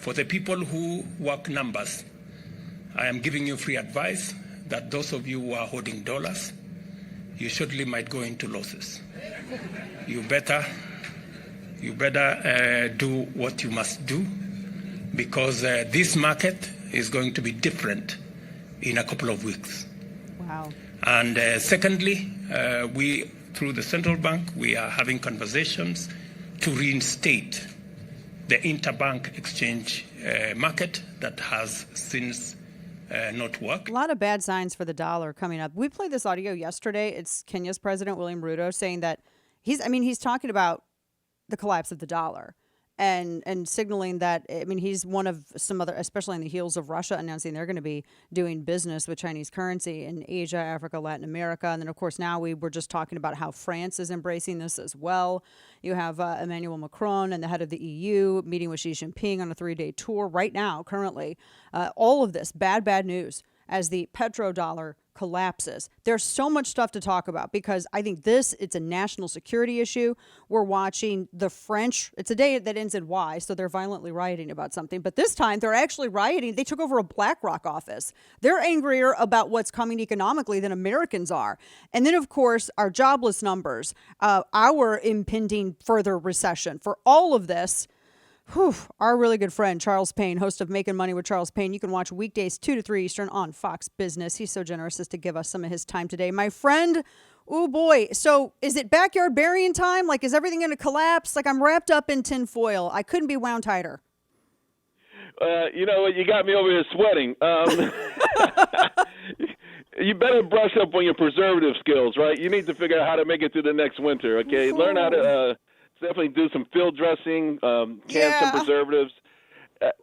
For the people who work numbers, I am giving you free advice that those of you who are holding dollars, you surely might go into losses. You better do what you must do, because this market is going to be different in a couple of weeks. Wow. And secondly, we, through the central bank, we are having conversations to reinstate the interbank exchange market that has since not worked. A lot of bad signs for the dollar coming up. We played this audio yesterday. It's Kenya's President William Ruto saying that he's talking about the collapse of the dollar and signaling that, he's one of some other, especially on the heels of Russia announcing they're going to be doing business with Chinese currency in Asia, Africa, Latin America. And then, of course, now we were just talking about how France is embracing this as well. You have Emmanuel Macron and the head of the EU meeting with Xi Jinping on a 3-day tour right now, currently. All of this bad news as the petrodollar collapses. There's so much stuff to talk about because I think it's a national security issue. We're watching the French. It's a day that ends in Y, so they're violently rioting about something. But this time they're actually rioting. They took over a BlackRock office. They're angrier about what's coming economically than Americans are. And then, of course, our jobless numbers, our impending further recession. For all of this, our really good friend, Charles Payne, host of Making Money with Charles Payne. You can watch weekdays 2 to 3 Eastern on Fox Business. He's so generous as to give us some of his time today. My friend, oh boy. So is it backyard burying time? Like, is everything going to collapse? Like, I'm wrapped up in tin foil. I couldn't be wound tighter. You know what? You got me over here sweating. You better brush up on your preservative skills, right? You need to figure out how to make it through the next winter, okay? Learn how to... definitely do some field dressing, can some preservatives.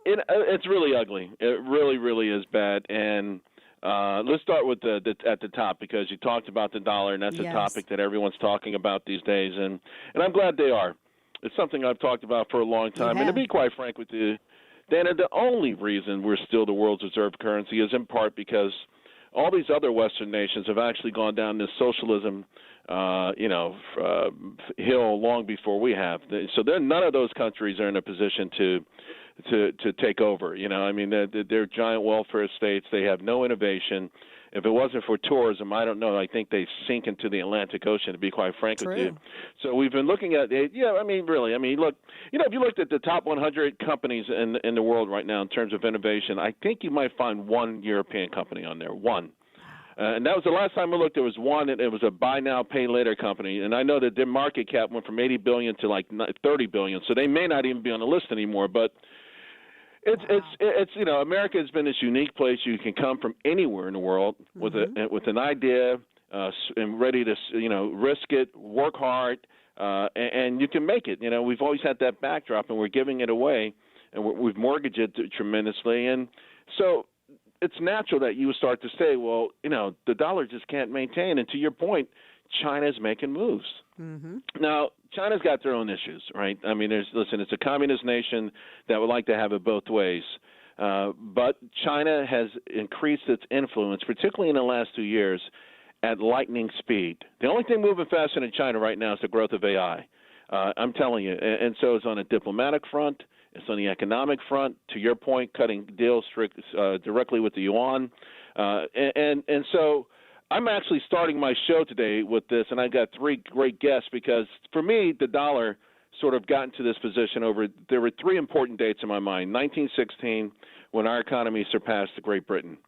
It's really ugly. It really, really is bad. And let's start with at the top, because you talked about the dollar, and that's a topic that everyone's talking about these days. And I'm glad they are. It's something I've talked about for a long time. And to be quite frank with you, Dana, the only reason we're still the world's reserve currency is in part because all these other Western nations have actually gone down this socialism hill long before we have. So none of those countries are in a position to take over. They're giant welfare states. They have no innovation. If it wasn't for tourism, I don't know. I think they sink into the Atlantic Ocean, to be quite frank with you. So we've been looking at it. Yeah, really. Look, if you looked at the top 100 companies in the world right now in terms of innovation, I think you might find one European company on there, one. And that was the last time I looked. There was one, and it was a buy now, pay later company. And I know that their market cap went from $80 billion to like $30 billion. So they may not even be on the list anymore. But it's America has been this unique place. You can come from anywhere in the world with an idea and ready to risk it, work hard, and you can make it. We've always had that backdrop, and we're giving it away, and we've mortgaged it tremendously, and so. It's natural that you would start to say, well, the dollar just can't maintain. And to your point, China's making moves. Mm-hmm. Now, China's got their own issues, right? It's a communist nation that would like to have it both ways. But China has increased its influence, particularly in the last 2 years, at lightning speed. The only thing moving faster than China right now is the growth of AI. I'm telling you. And so it's on a diplomatic front. It's on the economic front, to your point, cutting deals directly with the Yuan. And so I'm actually starting my show today with this, and I got 3 great guests because, for me, the dollar sort of got into this position there were 3 important dates in my mind. 1916, when our economy surpassed Great Britain.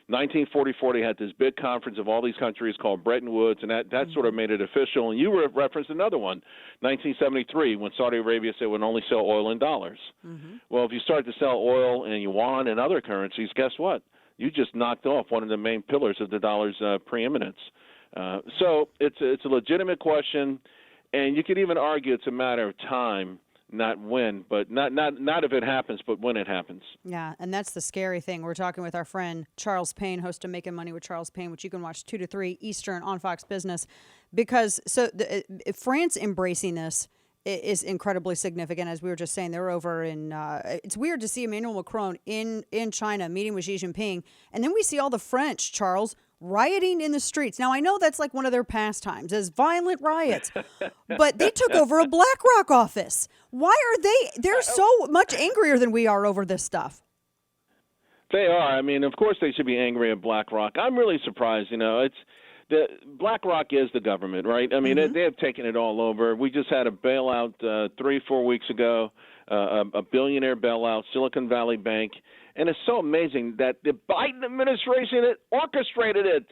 1944, they had this big conference of all these countries called Bretton Woods, and that sort of made it official. And you referenced another one, 1973, when Saudi Arabia said we'd only sell oil in dollars. Mm-hmm. Well, if you start to sell oil in yuan and other currencies, guess what? You just knocked off one of the main pillars of the dollar's preeminence. So it's a legitimate question, and you could even argue it's a matter of time. Not when, but not if it happens, but when it happens. Yeah, and that's the scary thing. We're talking with our friend Charles Payne, host of Making Money with Charles Payne, which you can watch 2 to 3 Eastern on Fox Business. Because France embracing this is incredibly significant. As we were just saying, they're over in. It's weird to see Emmanuel Macron in China meeting with Xi Jinping, and then we see all the French, Charles, rioting in the streets. Now, I know that's like one of their pastimes, is violent riots, but they took over a BlackRock office. Why are they're so much angrier than we are over this stuff? They are. I mean, of course they should be angry at BlackRock. I'm really surprised. The BlackRock is the government, right? I mean, they have taken it all over. We just had a bailout 3-4 weeks ago, a billionaire bailout, Silicon Valley Bank. And it's so amazing that the Biden administration orchestrated it.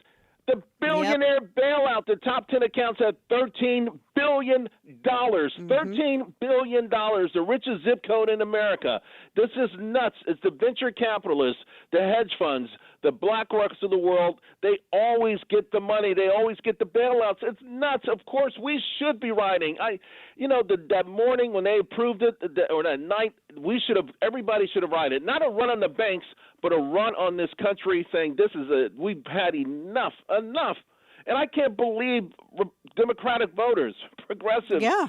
The billionaire bailout, the top 10 accounts had $13 billion. $13 billion, the richest zip code in America. This is nuts. It's the venture capitalists, the hedge funds, the BlackRocks of the world. They always get the money. They always get the bailouts. It's nuts. Of course, we should be rioting. That morning when they approved it, or that night, everybody should have rioted. Not a run on the banks, but a run on this country saying we've had enough. And I can't believe Democratic voters, progressives. Yeah.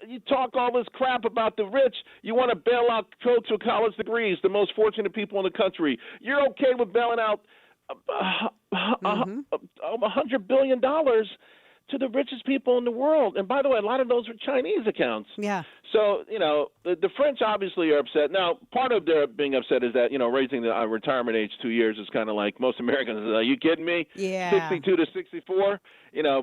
You talk all this crap about the rich. You want to bail out folks with college degrees, the most fortunate people in the country. You're okay with bailing out $100 billion to the richest people in the world. And by the way, a lot of those are Chinese accounts. Yeah. So, the French obviously are upset. Now, part of their being upset is that, raising the retirement age 2 years is kind of like most Americans. Are you kidding me? Yeah. 62 to 64?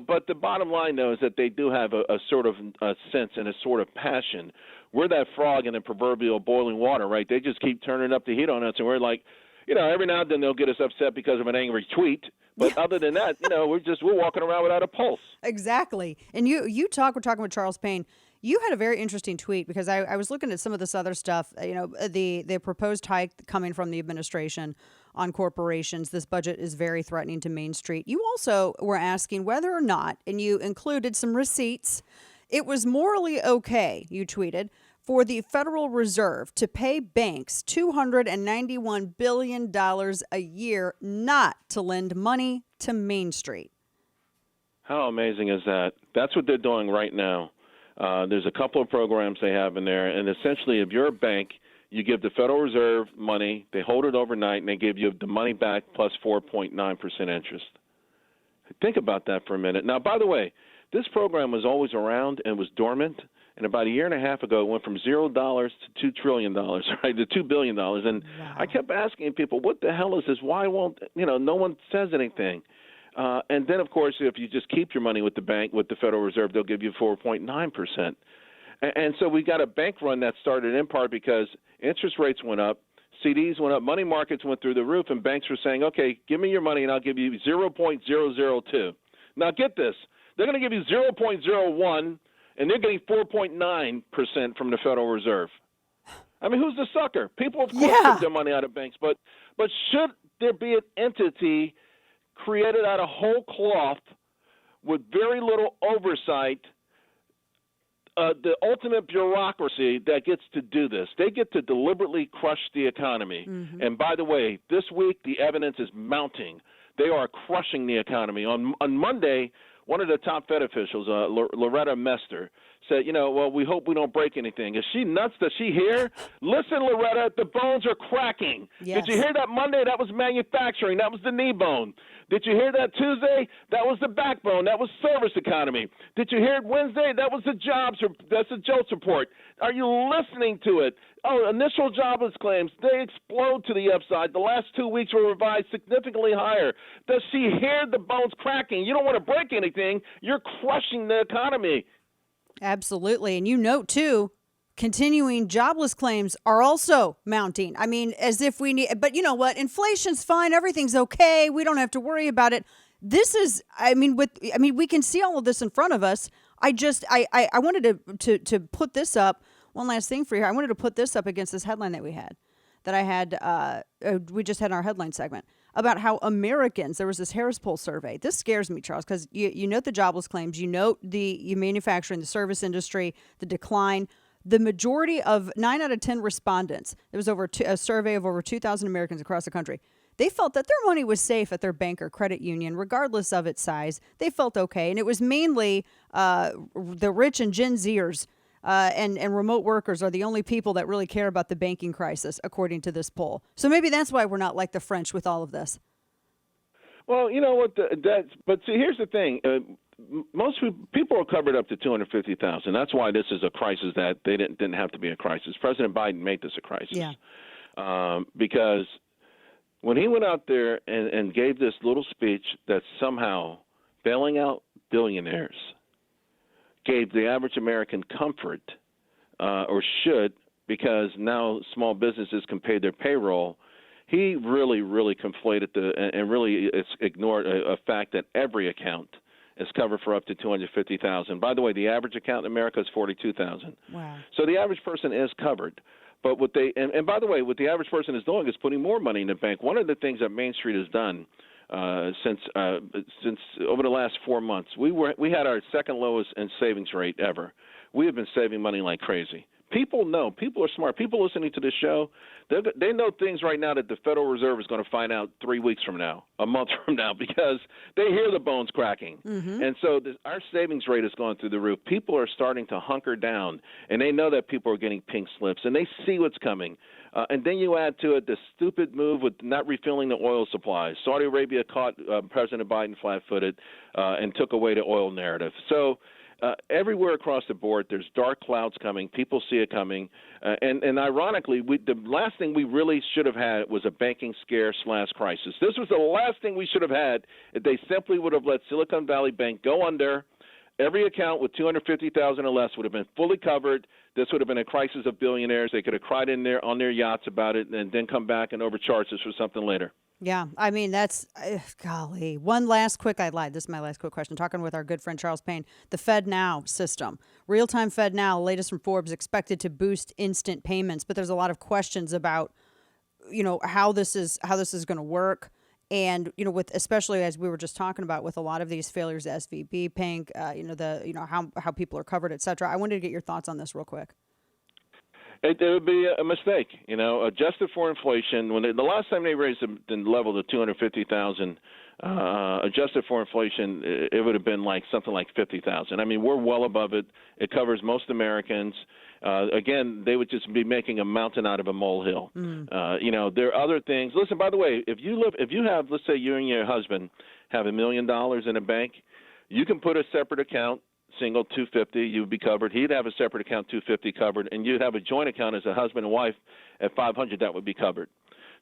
But the bottom line, though, is that they do have a sort of a sense and a sort of passion. We're that frog in the proverbial boiling water, right? They just keep turning up the heat on us, and we're like, every now and then they'll get us upset because of an angry tweet. But other than that, we're walking around without a pulse. Exactly. And we're talking with Charles Payne. You had a very interesting tweet because I was looking at some of this other stuff, the proposed hike coming from the administration on corporations. This budget is very threatening to Main Street. You also were asking whether or not, and you included some receipts, it was morally okay, you tweeted, for the Federal Reserve to pay banks $291 billion a year not to lend money to Main Street. How amazing is that? That's what they're doing right now. There's a couple of programs they have in there, and essentially if you're a bank, you give the Federal Reserve money, they hold it overnight, and they give you the money back plus 4.9% interest. Think about that for a minute. Now, by the way, this program was always around and was dormant. And about a year and a half ago, it went from $0 to $2 trillion, right, to $2 billion. And wow. I kept asking people, what the hell is this? Why won't, no one says anything? And then, of course, if you just keep your money with the bank, with the Federal Reserve, they'll give you 4.9%. And so we got a bank run that started in part because interest rates went up, CDs went up, money markets went through the roof, and banks were saying, okay, give me your money and I'll give you 0.002. Now, get this. They're going to give you 0.01, and they're getting 4.9% from the Federal Reserve. I mean, who's the sucker? People, of course, take their money out of banks, but should there be an entity created out of whole cloth with very little oversight, the ultimate bureaucracy that gets to do this? They get to deliberately crush the economy. Mm-hmm. And by the way, this week the evidence is mounting. They are crushing the economy. On Monday, one of the top Fed officials, Loretta Mester, said, well, we hope we don't break anything. Is she nuts? Does she hear? Listen, Loretta, the bones are cracking. Yes. Did you hear that Monday? That was manufacturing. That was the knee bone. Did you hear that Tuesday? That was the backbone. That was service economy. Did you hear it Wednesday? That was the jobs. That's the JOLTS report. Are you listening to it? Oh, initial jobless claims, they explode to the upside. The last 2 weeks were revised significantly higher. Does she hear the bones cracking? You don't want to break anything. You're crushing the economy. Absolutely. And you note, too, continuing jobless claims are also mounting. I mean, as if we need, but you know what? Inflation's fine. Everything's okay. We don't have to worry about it. This is, we can see all of this in front of us. I wanted to put this up. One last thing for you. I wanted to put this up against this headline that we just had in our headline segment about how Americans, there was this Harris Poll survey. This scares me, Charles, because you note the jobless claims, you note the manufacturing, the service industry, the decline. The majority of 9 out of 10 respondents, there was a survey of over 2,000 Americans across the country. They felt that their money was safe at their bank or credit union, regardless of its size. They felt okay. And it was mainly the rich and Gen Zers and remote workers are the only people that really care about the banking crisis, according to this poll. So maybe that's why we're not like the French with all of this. Well, you know what? But see, here's the thing. Most people are covered up to $250,000. That's why this is a crisis that they didn't have to be a crisis. President Biden made this a crisis. Yeah. Because when he went out there and gave this little speech that somehow bailing out billionaires gave the average American comfort, or should, because now small businesses can pay their payroll. He really, really conflated and really ignored a fact that every account is covered for up to $250,000. By the way, the average account in America is $42,000. Wow. So the average person is covered. But what they and by the way, what the average person is doing is putting more money in the bank. One of the things that Main Street has done since over the last 4 months, we had our second lowest in savings rate ever. We have been saving money like crazy. People know. People are smart. People listening to this show, they know things right now that the Federal Reserve is going to find out 3 weeks from now, a month from now, because they hear the bones cracking. Mm-hmm. And so our savings rate is going through the roof. People are starting to hunker down, and they know that people are getting pink slips, and they see what's coming. And then you add to it the stupid move with not refilling the oil supplies. Saudi Arabia caught President Biden flat-footed and took away the oil narrative. So everywhere across the board, there's dark clouds coming. People see it coming. And ironically, the last thing we really should have had was a banking scare/crisis. This was the last thing we should have had if they simply would have let Silicon Valley Bank go under. Every account with $250,000 or less would have been fully covered. This would have been a crisis of billionaires. They could have cried in there on their yachts about it and then come back and overcharge us for something later. Yeah, I mean, that's, golly. One last quick, I lied. This is my last quick question. Talking with our good friend Charles Payne, the FedNow system. Real-time FedNow, latest from Forbes, expected to boost instant payments, but there's a lot of questions about, how this is going to work. And, with, especially as we were just talking about with a lot of these failures, SVB, Pink, how people are covered, et cetera. I wanted to get your thoughts on this real quick. It would be a mistake, adjusted for inflation. When the last time they raised the level to 250,000, adjusted for inflation, it would have been like something like 50,000. I mean, we're well above it. It covers most Americans. Again, they would just be making a mountain out of a molehill. There are other things. Listen, by the way, if you have, let's say you and your husband have $1 million in a bank, you can put a separate account. Single 250, you'd be covered. He'd have a separate account 250 covered, and you'd have a joint account as a husband and wife at 500 that would be covered.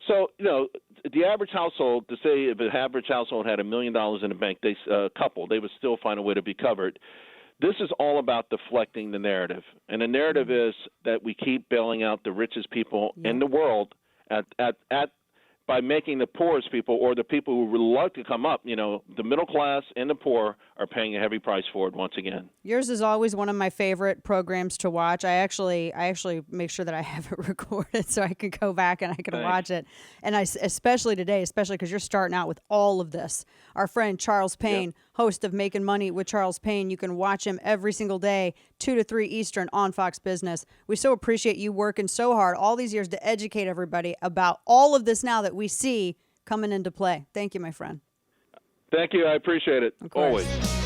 So the average household, to say if an average household had $1 million in the bank, they would still find a way to be covered. This is all about deflecting the narrative, and the narrative is that we keep bailing out the richest people in the world by making the poorest people, or the people who would love to come up, the middle class and the poor, are paying a heavy price for it once again. Yours is always one of my favorite programs to watch. I actually make sure that I have it recorded so I can go back and I can watch it. And especially today, because you're starting out with all of this. Our friend Charles Payne, host of Making Money with Charles Payne. You can watch him every single day, 2 to 3 Eastern on Fox Business. We so appreciate you working so hard all these years to educate everybody about all of this now that we see coming into play. Thank you, my friend. Thank you. I appreciate it. Of course. Always.